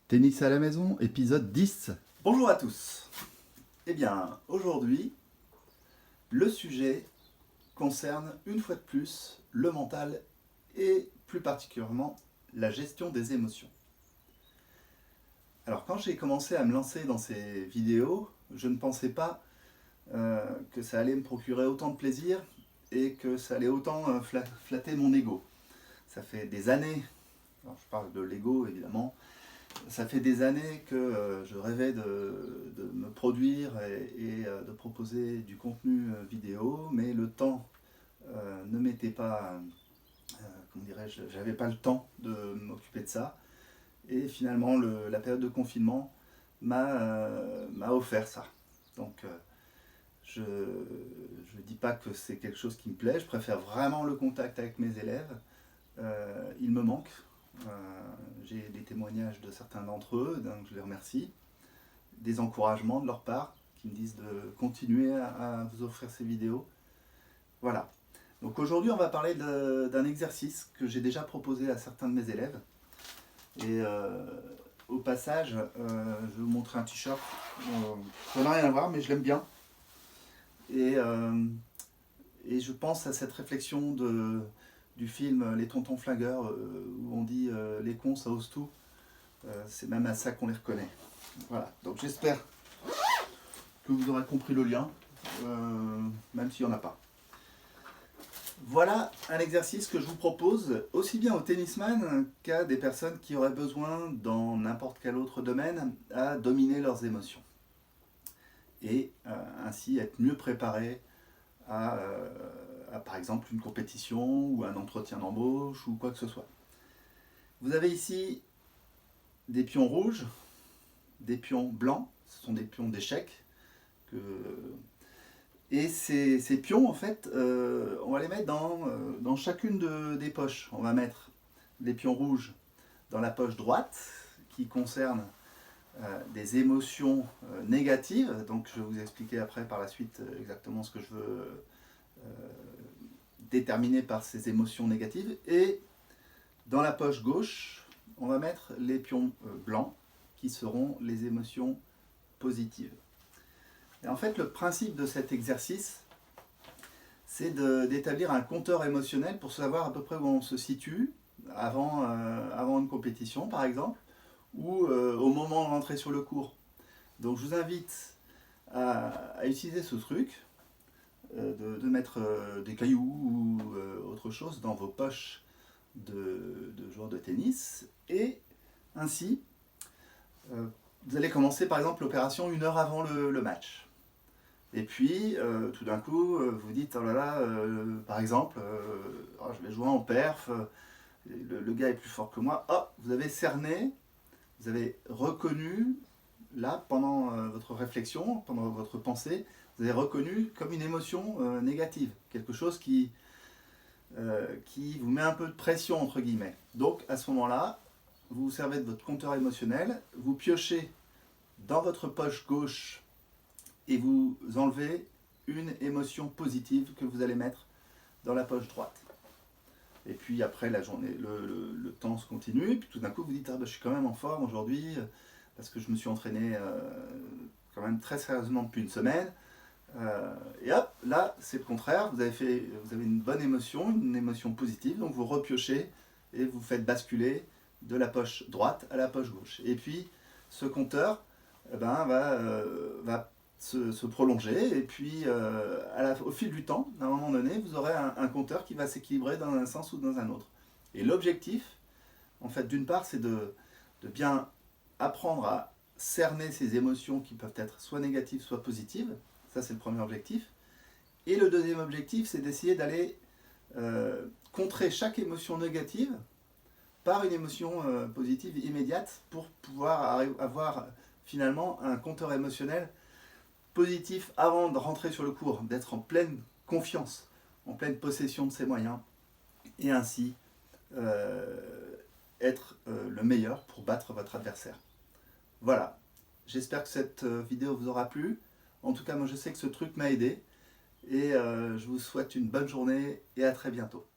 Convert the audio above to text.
Tennis à la maison, épisode 10. Bonjour à tous. Eh bien, aujourd'hui, le sujet concerne une fois de plus le mental et plus particulièrement la gestion des émotions. Alors quand j'ai commencé à me lancer dans ces vidéos, je ne pensais pas que ça allait me procurer autant de plaisir et que ça allait autant flatter mon ego. Ça fait des années, alors je parle de l'ego évidemment, ça fait des années que je rêvais de me produire et de proposer du contenu vidéo, mais le temps ne m'était pas, comment dirais-je, j'avais pas le temps de m'occuper de ça. Et finalement, la période de confinement m'a offert ça. Donc, je ne dis pas que c'est quelque chose qui me plaît, je préfère vraiment le contact avec mes élèves. Il me manque. J'ai des témoignages de certains d'entre eux, donc je les remercie. Des encouragements de leur part qui me disent de continuer à vous offrir ces vidéos. Voilà. Donc aujourd'hui, on va parler d'un exercice que j'ai déjà proposé à certains de mes élèves. Et au passage, je vais vous montrer un t-shirt. Ça n'a rien à voir, mais je l'aime bien. Et je pense à cette réflexion du film Les Tontons Flingueurs, où on dit les cons ça ose tout. C'est même à ça qu'on les reconnaît. Voilà, donc j'espère que vous aurez compris le lien, même s'il n'y en a pas. Voilà un exercice que je vous propose aussi bien aux tennisman qu'à des personnes qui auraient besoin, dans n'importe quel autre domaine, à dominer leurs émotions. Et ainsi être mieux préparés à par exemple une compétition ou un entretien d'embauche ou quoi que ce soit. Vous avez ici des pions rouges, des pions blancs, ce sont des pions d'échecs. Et ces pions, en fait, on va les mettre dans chacune des poches. On va mettre les pions rouges dans la poche droite, qui concerne des émotions négatives. Donc je vais vous expliquer après par la suite exactement ce que je veux déterminer par ces émotions négatives. Et dans la poche gauche, on va mettre les pions blancs, qui seront les émotions positives. Et en fait, le principe de cet exercice, c'est d'établir un compteur émotionnel pour savoir à peu près où on se situe avant une compétition, par exemple, ou au moment de rentrer sur le court. Donc je vous invite à utiliser ce truc, de mettre des cailloux ou autre chose dans vos poches de joueurs de tennis, et ainsi vous allez commencer par exemple l'opération 1 heure avant le match. Et puis tout d'un coup vous dites oh là là, par exemple oh, je vais jouer en perf, le gars est plus fort que moi. Oh, vous avez cerné, vous avez reconnu là pendant votre réflexion, pendant votre pensée, vous avez reconnu comme une émotion négative, quelque chose qui vous met un peu de pression entre guillemets. Donc à ce moment-là, vous vous servez de votre compteur émotionnel, vous piochez dans votre poche gauche et vous enlevez une émotion positive que vous allez mettre dans la poche droite. Et puis après la journée, le temps se continue, et puis tout d'un coup vous dites ah, ben, je suis quand même en forme aujourd'hui parce que je me suis entraîné quand même très sérieusement depuis une semaine. Et hop, là c'est le contraire, vous avez une bonne émotion, une émotion positive, donc vous repiochez et vous faites basculer de la poche droite à la poche gauche. Et puis ce compteur va se prolonger, et puis au fil du temps, à un moment donné, vous aurez un compteur qui va s'équilibrer dans un sens ou dans un autre. Et l'objectif, en fait, d'une part, c'est de bien apprendre à cerner ces émotions qui peuvent être soit négatives, soit positives. Ça, c'est le premier objectif. Et le deuxième objectif, c'est d'essayer d'aller contrer chaque émotion négative par une émotion positive immédiate pour pouvoir avoir finalement un compteur émotionnel positif avant de rentrer sur le court, d'être en pleine confiance, en pleine possession de ses moyens, et ainsi être le meilleur pour battre votre adversaire. Voilà, j'espère que cette vidéo vous aura plu. En tout cas, moi je sais que ce truc m'a aidé, et je vous souhaite une bonne journée et à très bientôt.